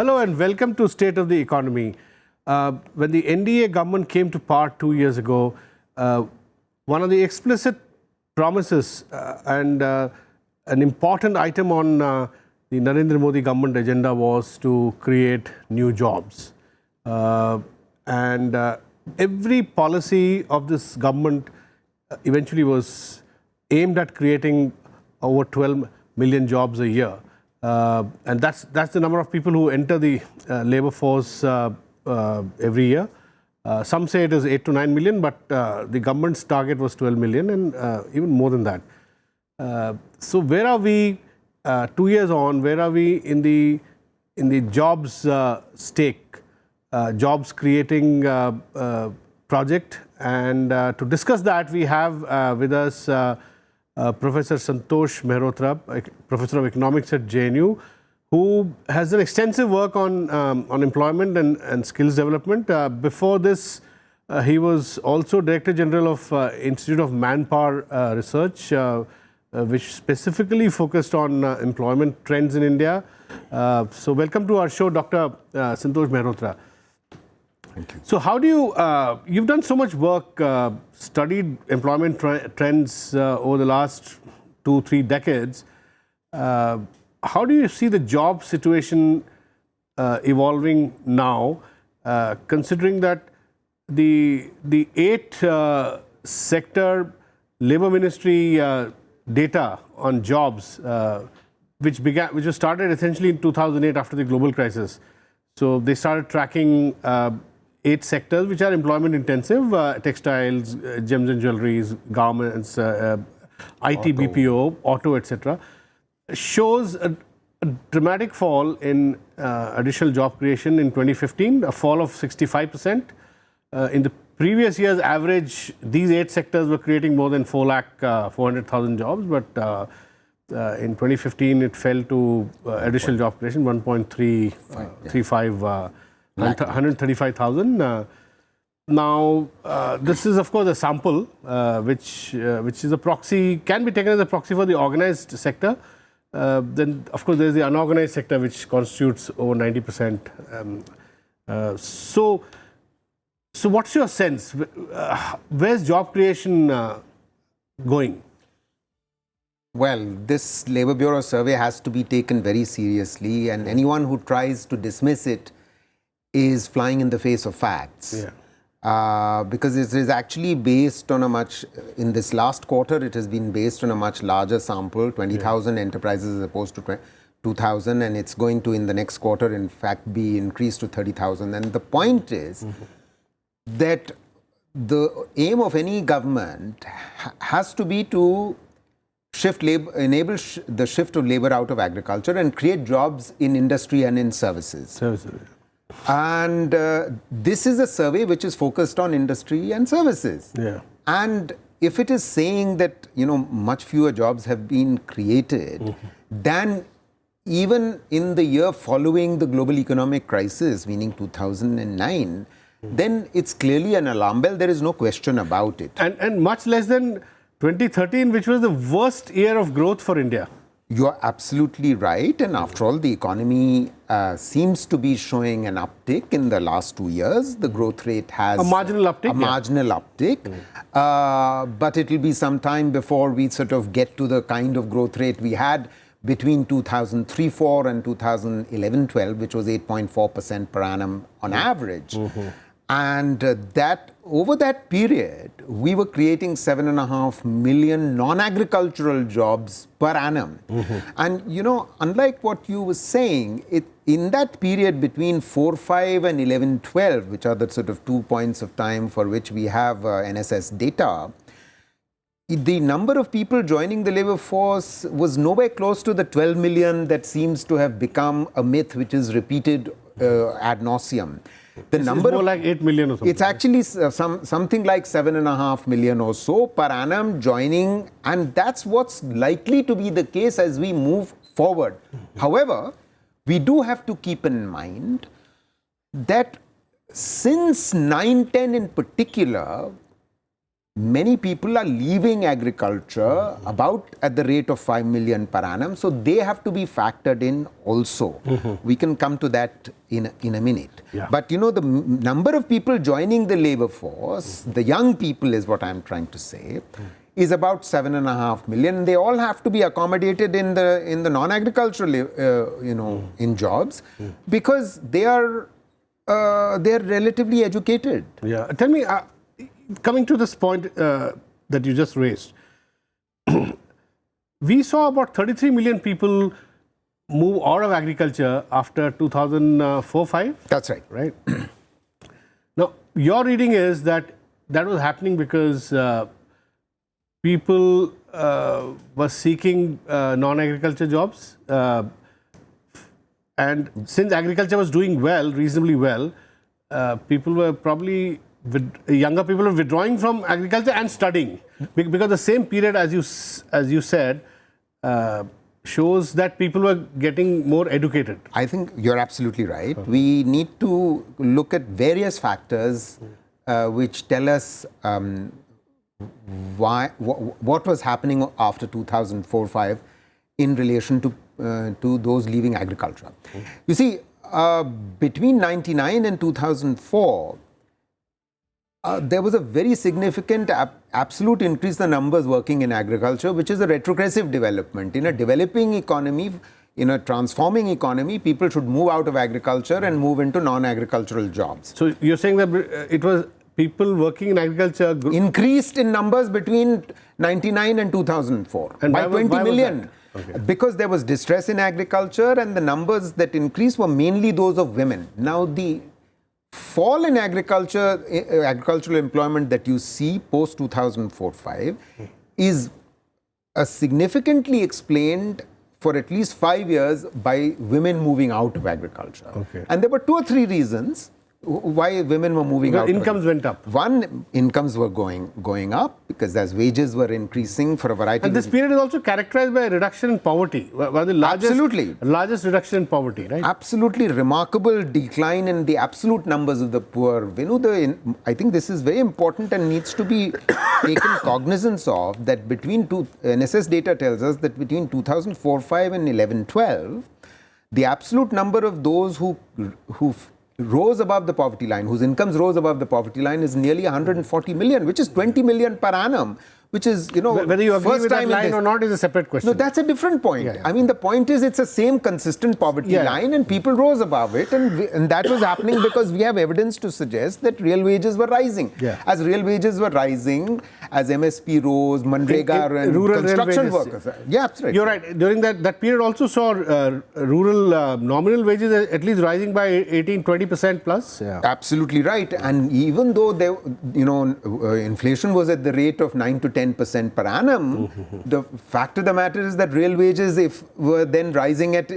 Hello and welcome to State of the Economy. When the NDA government came to power 2 years ago, one of the explicit promises and an important item on the Narendra Modi government agenda was to create new jobs. Every policy of this government eventually was aimed at creating over 12 million jobs a year. And that's the number of people who enter the labor force every year. Some say it is 8 to 9 million, but the government's target was 12 million and even more than that. So where are we 2 years on? Where are we in the jobs stake, jobs creating project? And to discuss that, we have with us Professor Santosh Mehrotra, Professor of Economics at JNU, who has done extensive work on employment and skills development. Before this, he was also Director General of Institute of Manpower Research, which specifically focused on employment trends in India. So welcome to our show, Dr. Santosh Mehrotra. Thank you. So how do you, you've done so much work, studied employment trends over the last 2-3 decades. How do you see the job situation evolving now, considering that the 8 sector Labour Ministry data on jobs, which was started essentially in 2008 after the global crisis. So they started tracking 8 sectors which are employment intensive: textiles, gems and jewelries, garments, IT, BPO, auto, etc. Shows a dramatic fall in additional job creation in 2015, a fall of 65%. In the previous year's average, these 8 sectors were creating more than 400,000 jobs, but in 2015 it fell to additional job creation 135,000. Now this is of course a sample which is a proxy, can be taken as a proxy for the organized sector. Then of course there is the unorganized sector which constitutes over 90%. So what's your sense? Where's job creation going? Well, this Labour Bureau survey has to be taken very seriously, and anyone who tries to dismiss it is flying in the face of facts. Yeah. Because it is actually based on in this last quarter, it has been based on a much larger sample, 20,000 enterprises as opposed to 2,000, and it's going to, in the next quarter, in fact, be increased to 30,000. And the point is that the aim of any government has to be to enable the shift of labor out of agriculture and create jobs in industry and in services. And this is a survey which is focused on industry and services. Yeah. And if it is saying that, much fewer jobs have been created than even in the year following the global economic crisis, meaning 2009, then it's clearly an alarm bell. There is no question about it. And much less than 2013, which was the worst year of growth for India. You're absolutely right. And after all, the economy seems to be showing an uptick in the last 2 years. The growth rate has a marginal uptick. But it will be some time before we sort of get to the kind of growth rate we had between 2003-04 and 2011-12, which was 8.4% per annum on average. And over that period, we were creating 7.5 million non-agricultural jobs per annum. And, unlike what you were saying, in that period between 4-5 and 11-12, which are the sort of 2 points of time for which we have NSS data, the number of people joining the labor force was nowhere close to the 12 million that seems to have become a myth which is repeated ad nauseum. It's more like 8 million or something. It's actually something like 7.5 million or so per annum joining, and that's what's likely to be the case as we move forward. However, we do have to keep in mind that since 9-10 in particular, many people are leaving agriculture about at the rate of 5 million per annum. So they have to be factored in also. We can come to that in a minute. Yeah. But the number of people joining the labor force, the young people is what I'm trying to say, is about 7.5 million. They all have to be accommodated in the non-agricultural, in jobs, because they are relatively educated. Yeah. Tell me, coming to this point that you just raised, we saw about 33 million people move out of agriculture after 2004-5. That's right. Right? Now, your reading is that was happening because people were seeking non-agriculture jobs. And since agriculture was doing well, reasonably well, people were probably, younger people were withdrawing from agriculture and studying. Because the same period, as you said, shows that people were getting more educated. I think you're absolutely right. We need to look at various factors which tell us what was happening after 2004-5 in relation to those leaving agriculture. You see, between 1999 and 2004, there was a very significant absolute increase in the numbers working in agriculture, which is a retrogressive development. In a developing economy, in a transforming economy, people should move out of agriculture and move into non-agricultural jobs. So you're saying that it was people working in agriculture increased in numbers between 99 and 2004 and by 20 million. Okay. Because there was distress in agriculture, and the numbers that increased were mainly those of women. Now, the fall in agricultural employment that you see post 2004-5 is significantly explained for at least 5 years by women moving out of agriculture. Okay. And there were 2 or 3 reasons why women were moving out. Incomes went up. One, incomes were going up because as wages were increasing for a variety of reasons. And this period is also characterized by a reduction in poverty. One of the largest reduction in poverty, right? Absolutely remarkable decline in the absolute numbers of the poor. Venu, I think this is very important and needs to be taken cognizance of, that NSS data tells us that between 2004-5 and 11-12, the absolute number of those who rose above the poverty line, whose incomes rose above the poverty line, is nearly 140 million, which is 20 million per annum, which is, whether you agree with that line or not is a separate question. No, that's a different point. Yeah. I mean, the point is it's the same consistent poverty line, and people rose above it, and that was happening because we have evidence to suggest that real wages were rising. Yeah. As real wages were rising, as MSP rose, Manrega and rural construction workers. Yeah, that's right. You're right. During that period also saw rural nominal wages at least rising by 18-20% plus. Yeah. Absolutely right. And even though inflation was at the rate of 9 to 10% per annum, the fact of the matter is that real wages were then rising at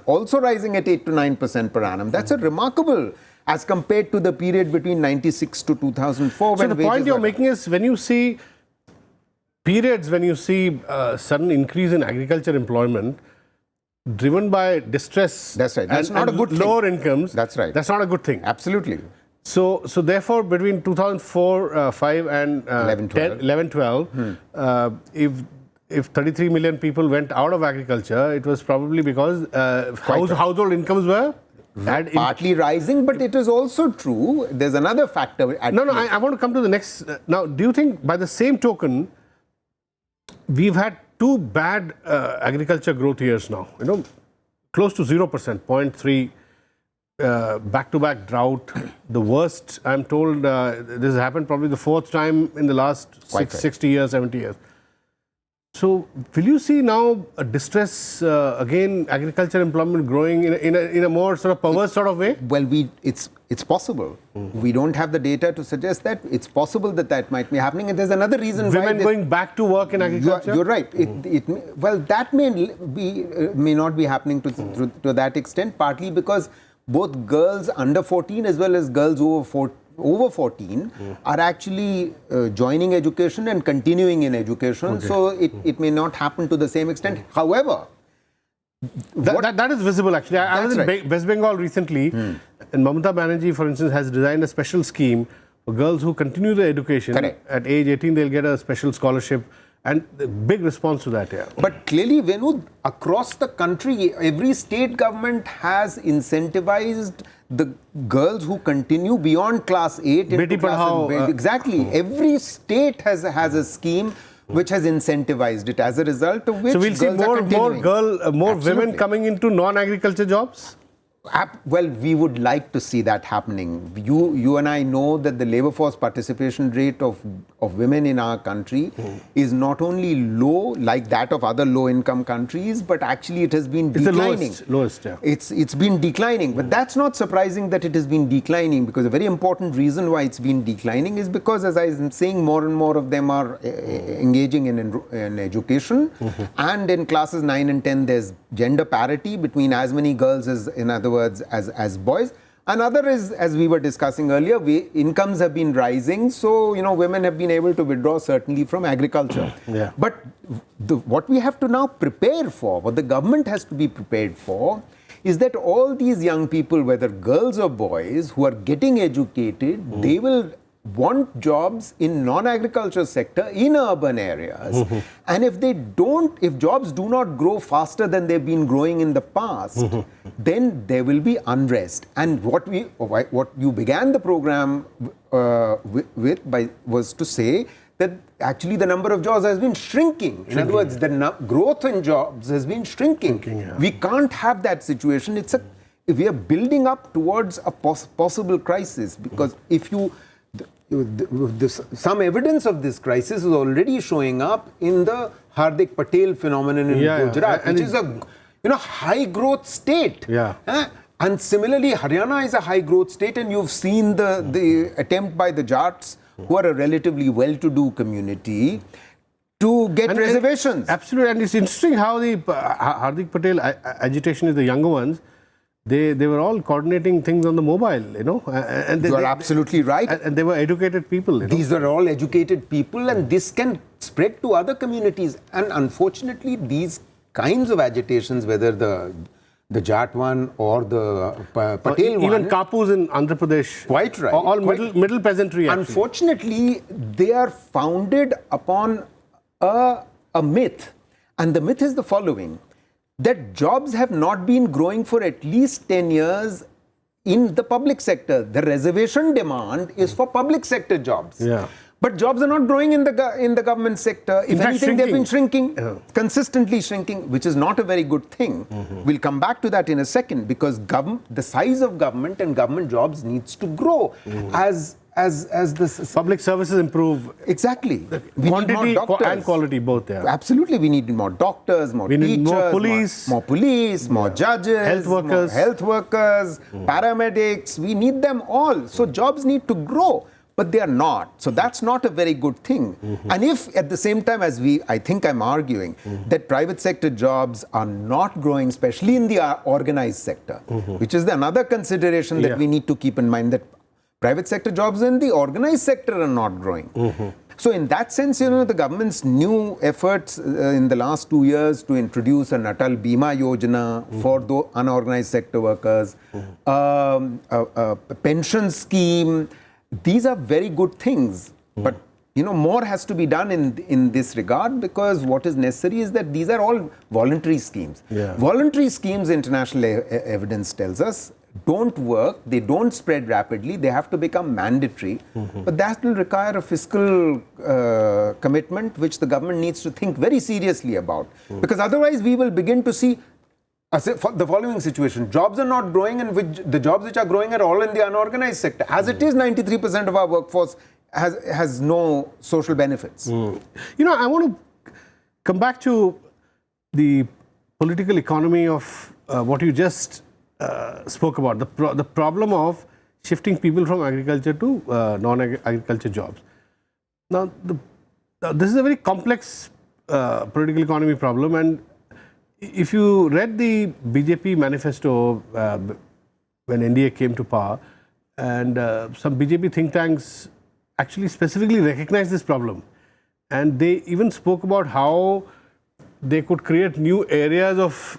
also rising at 8 to 9% per annum. That's a remarkable, as compared to the period between 96 to 2004. So the point you're making is, when you see sudden increase in agriculture employment driven by distress, that's right. That's not a good thing. Lower incomes. That's right. That's not a good thing. Absolutely. So therefore, between 2004-5 and 11-12, if 33 million people went out of agriculture, it was probably because household incomes were partly rising, but it is also true. There's another factor. I want to come to the next. Now, do you think, by the same token, we've had 2 bad agriculture growth years now? Close to 0%, 0.3. Back-to-back drought, the worst, I'm told, this has happened probably the 4th time in the last 60 years, 70 years. So, will you see now a distress, again, agriculture employment growing in a more sort of perverse sort of way? Well, it's possible. We don't have the data to suggest that. It's possible that might be happening. And there's another reason why... Women going back to work in agriculture? You're right. That may not be happening to that extent, partly because both girls under 14 as well as girls over 14 are actually joining education and continuing in education. Okay. So it may not happen to the same extent. However, that is visible actually. I was in West Bengal recently, and Mamata Banerjee, for instance, has designed a special scheme For girls who continue their education, Correct. at age 18, they'll get a special scholarship. And the big response to that, yeah. But clearly, Venu, across the country, every state government has incentivized the girls who continue beyond class 8. Beti Padhao, exactly. Every state has a scheme which has incentivized it, as a result of which So we'll see more women coming into non-agriculture jobs? Well, we would like to see that happening. You and I know that the labor force participation rate of women in our country is not only low like that of other low-income countries, but actually it has been declining. It's the lowest, yeah. It's been declining, but that's not surprising that it has been declining, because a very important reason why it's been declining is because, as I am saying, more and more of them are engaging in education, and in classes 9 and 10 there's gender parity between as many girls as, in other words, as boys. Another is, as we were discussing earlier, incomes have been rising, so women have been able to withdraw certainly from agriculture. Yeah. But what we have to now prepare for, what the government has to be prepared for, is that all these young people, whether girls or boys, who are getting educated, they will want jobs in non-agriculture sector in urban areas, and if jobs do not grow faster than they've been growing in the past, then there will be unrest. And what you began the program with was to say that actually the number of jobs has been shrinking. In other words, the growth in jobs has been shrinking. Yeah. We can't have that situation. We are building up towards a possible crisis, because if you some evidence of this crisis is already showing up in the Hardik Patel phenomenon in Gujarat, which is a high growth state. Yeah. And similarly, Haryana is a high growth state, and you've seen the attempt by the Jats, who are a relatively well-to-do community, to get reservations. Absolutely, and it's interesting how the Hardik Patel agitation is the younger ones. They were all coordinating things on the mobile, And you are absolutely right. And they were educated people. These are all educated people, and this can spread to other communities. And unfortunately, these kinds of agitations, whether the Jat one or the Patel one, even Kapus in Andhra Pradesh, quite right, all middle peasantry. Actually. Unfortunately, they are founded upon a myth, and the myth is the following: that jobs have not been growing for at least 10 years in the public sector. The reservation demand is for public sector jobs. Yeah. But jobs are not growing in the government sector. If anything, they've been shrinking, consistently shrinking, which is not a very good thing. We'll come back to that in a second, because the size of government and government jobs needs to grow as the public services improve. Exactly. We quantity and quality both. Yeah. Absolutely, we need more doctors, more teachers, need more police, more judges, health workers, paramedics. We need them all. So jobs need to grow, but they are not. So that's not a very good thing. And if at the same time, as I think I'm arguing, that private sector jobs are not growing, especially in the organized sector, which is another consideration that we need to keep in mind, that private sector jobs in the organized sector are not growing. So in that sense, the government's new efforts in the last 2 years to introduce an Atal Bima Yojana for the unorganized sector workers, a pension scheme, these are very good things. But more has to be done in this regard, because what is necessary is that these are all voluntary schemes. Yeah. Voluntary schemes, international evidence tells us, don't work, they don't spread rapidly, they have to become mandatory. But that will require a fiscal commitment, which the government needs to think very seriously about. Because otherwise we will begin to see the following situation: jobs are not growing, and the jobs which are growing are all in the unorganized sector. As it is, 93% of our workforce has no social benefits. I want to come back to the political economy of what you just spoke about, the problem of shifting people from agriculture to non-agriculture jobs. Now, this is a very complex political economy problem, and if you read the BJP manifesto when NDA came to power, and some BJP think tanks actually specifically recognized this problem, and they even spoke about how they could create new areas of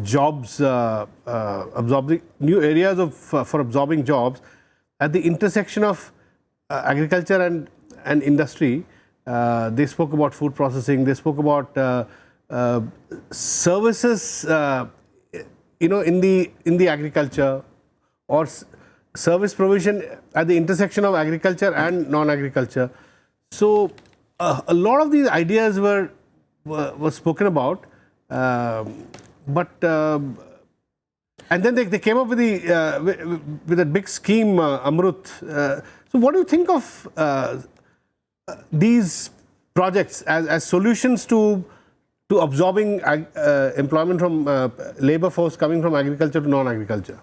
jobs, absorbing new areas for absorbing jobs at the intersection of agriculture and industry. They spoke about food processing. They spoke about services, in the agriculture, or service provision at the intersection of agriculture and non-agriculture. So a lot of these ideas were spoken about, and then they came up with with a big scheme, Amrut. So what do you think of these projects as solutions to absorbing employment from labor force coming from agriculture to non-agriculture?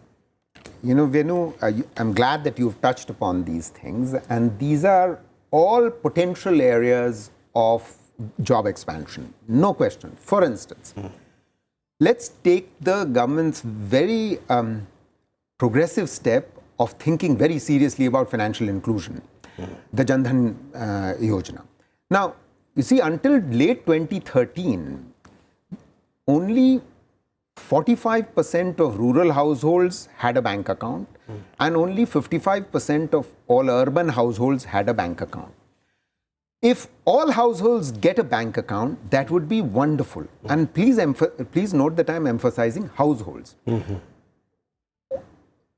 Venu, I'm glad that you've touched upon these things, and these are all potential areas of job expansion, no question. For instance, let's take the government's very progressive step of thinking very seriously about financial inclusion, the Jan Dhan Yojana. Now, you see, until late 2013, only 45% of rural households had a bank account, and only 55% of all urban households had a bank account. If all households get a bank account, that would be wonderful. And please note that I am emphasizing households.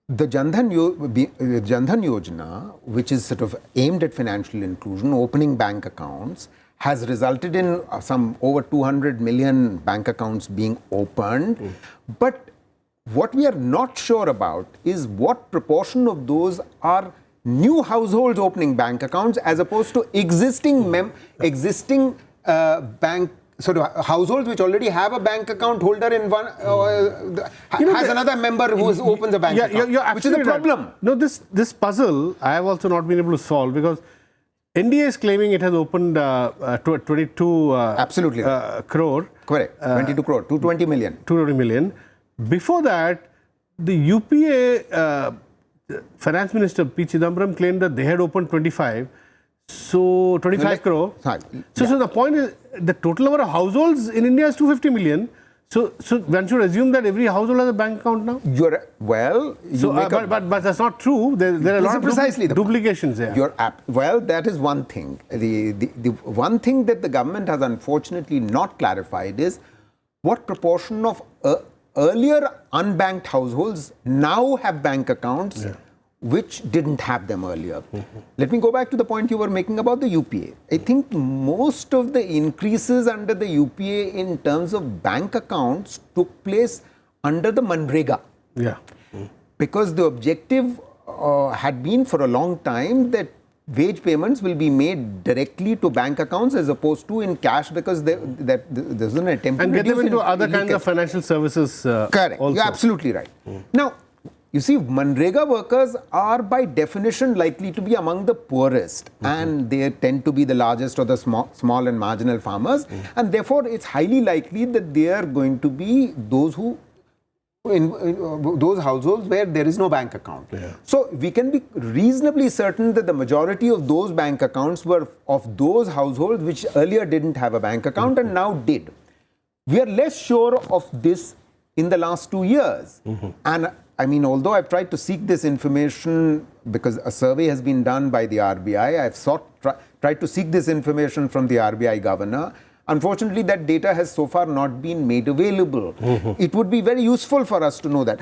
The Jan Dhan Yojana, which is sort of aimed at financial inclusion, opening bank accounts, has resulted in some over 200 million bank accounts being opened. But what we are not sure about is what proportion of those are new households opening bank accounts as opposed to existing bank sort of households which already have a bank account holder in one has another member who opens a bank account, which is a problem. Right. No, this puzzle I have also not been able to solve, because NDA is claiming it has opened 22 absolutely crore. Correct. 22 crore, 220 million. 220 million. Before that, the UPA Finance Minister P. Chidambaram claimed that they had opened 25. So 25 crore. So the point is, the total number of households in India is 250 million. So one should assume that every household has a bank account now? But that's not true. There are a lot of duplications there. Well, that is one thing. The one thing that the government has unfortunately not clarified is what proportion of earlier unbanked households now have bank accounts which didn't have them earlier. Let me go back to the point you were making about the UPA. I think most of the increases under the UPA in terms of bank accounts took place under the Manrega. Because the objective had been for a long time that wage payments will be made directly to bank accounts as opposed to in cash, because there's an attempt to get them into other kinds of financial services. Correct. Also. You're absolutely right. Now, you see, Manrega workers are by definition likely to be among the poorest, and they tend to be the largest or the small and marginal farmers, and therefore it's highly likely that they are going to be those who in those households where there is no bank account. So we can be reasonably certain that the majority of those bank accounts were of those households which earlier didn't have a bank account and now did. We are less sure of this in the last 2 years. And I mean, although I've tried to seek this information because a survey has been done by the RBI, I've tried to seek this information from the RBI governor. Unfortunately, that data has so far not been made available. It would be very useful for us to know that.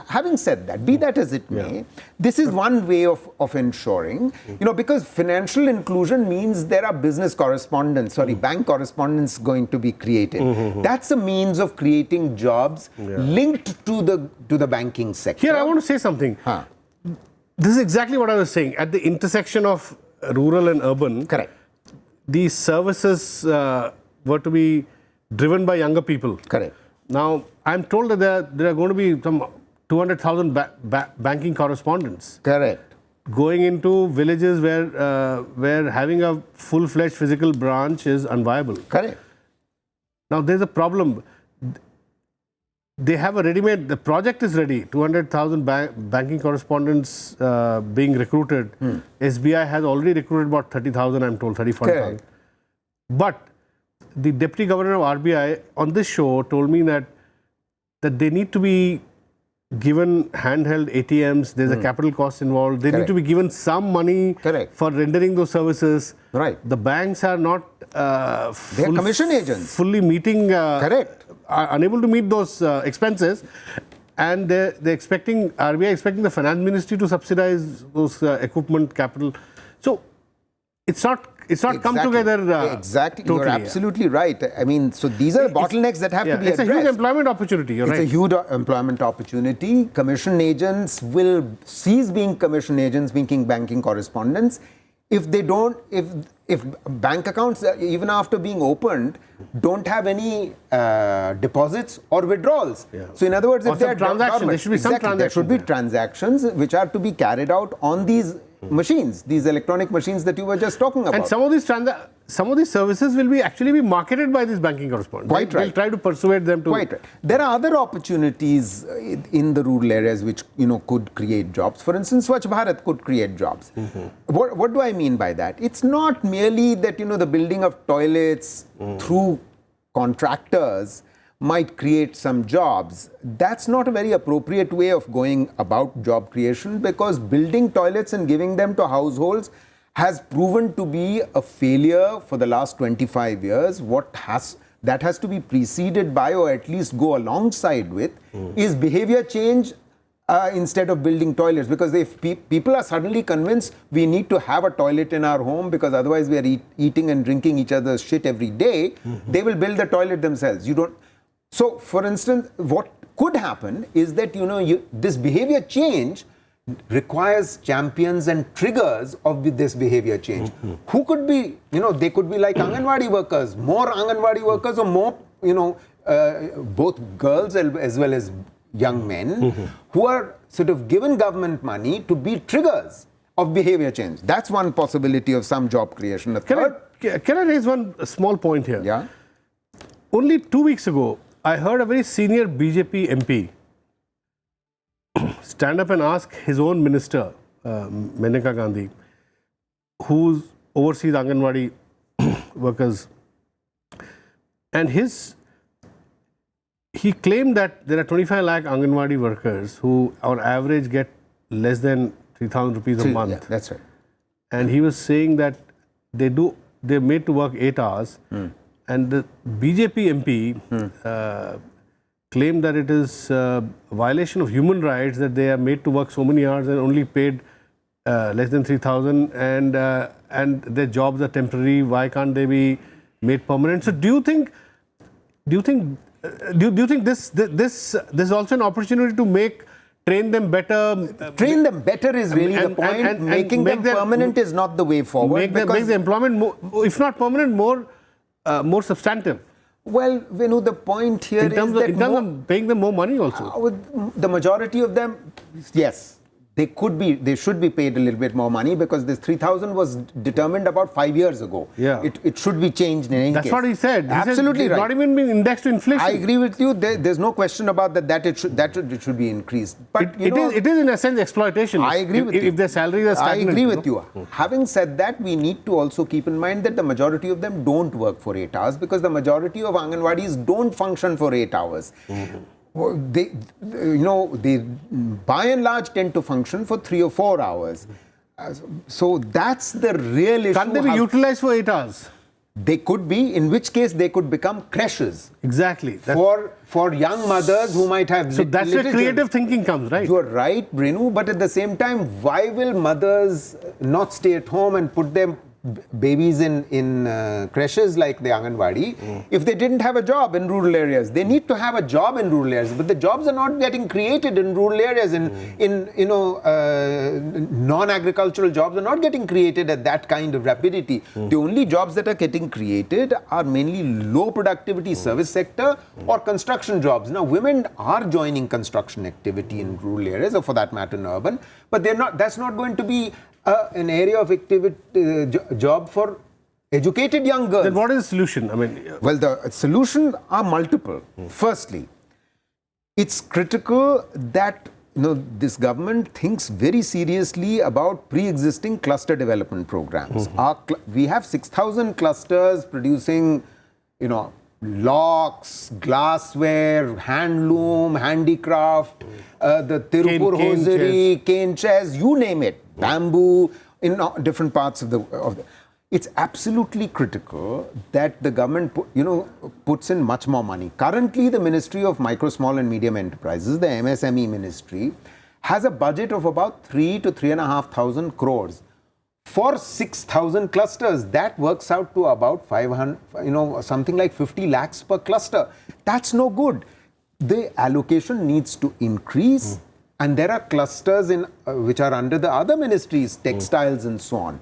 Having said that, be that as it may, this is one way of ensuring, because financial inclusion means there are business correspondents, bank correspondents going to be created. That's a means of creating jobs linked to the banking sector. Here, I want to say something. This is exactly what I was saying. At the intersection of rural and urban, correct, these services were to be driven by younger people. Correct. Now, I'm told that there are going to be some 200,000 banking correspondents. Correct. Going into villages where having a full-fledged physical branch is unviable. Correct. Now, there's a problem. They have a ready-made, the project is ready, 200,000 banking correspondents being recruited. SBI has already recruited about 30,000, I'm told, 40,000. But the Deputy Governor of RBI on this show told me that they need to be given handheld ATMs, there's a capital cost involved. They need to be given some money for rendering those services. Right. The banks are not they're commission agents. Fully meeting, are unable to meet those expenses. And they're expecting, RBI expecting the finance ministry to subsidize those equipment capital. So it's not come together. Exactly. Totally, You're absolutely right. I mean, so these are bottlenecks that have to be addressed. It's a huge employment opportunity. It's a huge employment opportunity. Commission agents will cease being commission agents, making banking correspondents. If they don't, if bank accounts, even after being opened, don't have any deposits or withdrawals. So in other words, if they are transactions, there should be some transactions. There should be transactions which are to be carried out on these machines, these electronic machines that you were just talking about. And some of these services will actually be marketed by these banking correspondents. Quite right. They'll try to persuade them to. Quite right. There are other opportunities in the rural areas which could create jobs. For instance, Swachh Bharat could create jobs. What do I mean by that? It's not merely that the building of toilets through contractors might create some jobs. That's not a very appropriate way of going about job creation, because building toilets and giving them to households has proven to be a failure for the last 25 years. That has to be preceded by, or at least go alongside with, is behavior change instead of building toilets. Because if people are suddenly convinced we need to have a toilet in our home because otherwise we are eating and drinking each other's shit every day, they will build the toilet themselves. So, for instance, what could happen is that, this behavior change requires champions and triggers of this behavior change. Who could be, they could be like Anganwadi workers, more Anganwadi workers, or more, both girls as well as young men who are sort of given government money to be triggers of behavior change. That's one possibility of some job creation. Can I raise one small point here? Yeah. Only 2 weeks ago, I heard a very senior BJP MP stand up and ask his own minister, Maneka Gandhi, who oversees Anganwadi workers, and he claimed that there are 25 lakh Anganwadi workers who on average get less than 3,000 rupees a month. Yeah, that's right. And he was saying that they're made to work 8 hours. And the BJP MP claimed that it is a violation of human rights that they are made to work so many hours and only paid less than 3,000, and their jobs are temporary. Why can't they be made permanent? So do you think this is also an opportunity to train them better? Train them better is really the point. And making them permanent is not the way forward. Make the employment more, if not permanent, more substantive. Well, Venu, the point here is that in terms of paying them more money also. The majority of them, yes, they should be paid a little bit more money, because this 3,000 was determined about 5 years ago. Yeah. It should be changed in any case. That's what he said. Absolutely right. Not even been indexed to inflation. I agree with you. There's no question about that. It should be increased. But it is in a sense exploitation. I agree with you. If their salaries are stagnant. I agree with you. Having said that, we need to also keep in mind that the majority of them don't work for 8 hours, because the majority of Anganwadis don't function for 8 hours. They by and large tend to function for 3 or 4 hours. So that's the real issue. Can't they be utilized for 8 hours? They could be, in which case they could become creches. Exactly. For young mothers who might have... So that's where creative thinking comes, right? You are right, Renu, but at the same time, why will mothers not stay at home and put their babies in creches like the Anganwadi if they didn't have a job in rural areas? They need to have a job in rural areas, but the jobs are not getting created in rural areas. Non-agricultural jobs are not getting created at that kind of rapidity. The only jobs that are getting created are mainly low productivity service sector or construction jobs. Now, women are joining construction activity in rural areas, or for that matter in urban, but they're not. That's not going to be an area of activity, job for educated young girls. Then what is the solution? Well, the solutions are multiple. Firstly, it's critical that this government thinks very seriously about pre-existing cluster development programs. We have 6,000 clusters producing, locks, glassware, handloom, handicraft, the Tirupur hosiery, cane chairs, you name it, bamboo, in different parts of the. It's absolutely critical that the government, puts in much more money. Currently, the Ministry of Micro, Small and Medium Enterprises, the MSME Ministry, has a budget of about 3 to 3,500 crores for 6,000 clusters. That works out to about 500, something like 50 lakhs per cluster. That's no good. The allocation needs to increase, and there are clusters which are under the other ministries, textiles and so on.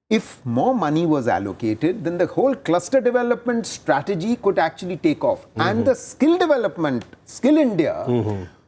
If more money was allocated, then the whole cluster development strategy could actually take off. And the skill development, Skill India,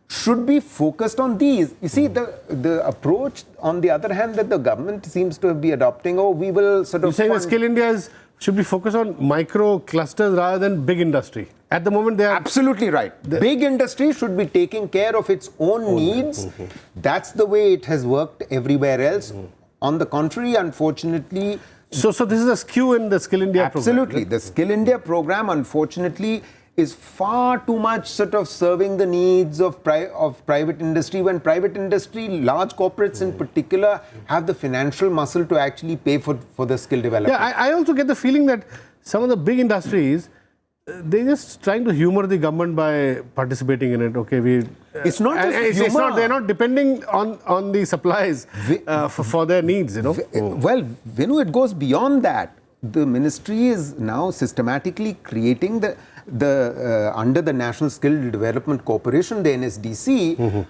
should be focused on these. You see, the approach, on the other hand, that the government seems to be adopting, we will sort of... You're saying that Skill India should be focused on micro clusters rather than big industry. At the moment, they are... Absolutely right. Big industry should be taking care of its own needs. That's the way it has worked everywhere else. On the contrary, unfortunately... So this is a skew in the Skill India program. Absolutely. The Skill India program, unfortunately, is far too much sort of serving the needs of private industry, when private industry, large corporates in particular, have the financial muscle to actually pay for the skill development. Yeah, I also get the feeling that some of the big industries, they're just trying to humor the government by participating in it. Okay, it's not just humor. They're not depending on the supplies for their needs, Well, Venu, it goes beyond that. The ministry is now systematically creating under the National Skill Development Corporation, the NSDC,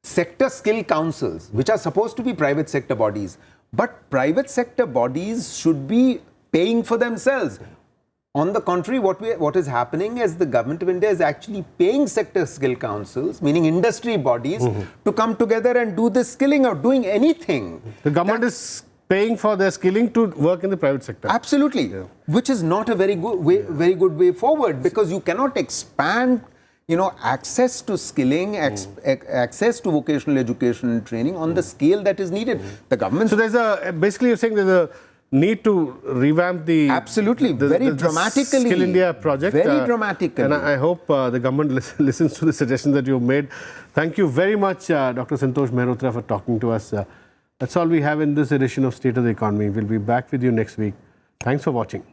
sector skill councils, which are supposed to be private sector bodies. But private sector bodies should be paying for themselves. On the contrary, what is happening is the government of India is actually paying sector skill councils, meaning industry bodies, to come together and do this skilling or doing anything. The government is paying for their skilling to work in the private sector. Absolutely, which is not a very good way forward, because you cannot expand, access to skilling, access to vocational education and training on the scale that is needed. The government. So basically you're saying there's a need to revamp the very dramatically Skill India project. Very dramatically. And I hope the government listens to the suggestions that you've made. Thank you very much, Dr. Santosh Mehrotra, for talking to us. That's all we have in this edition of State of the Economy. We'll be back with you next week. Thanks for watching.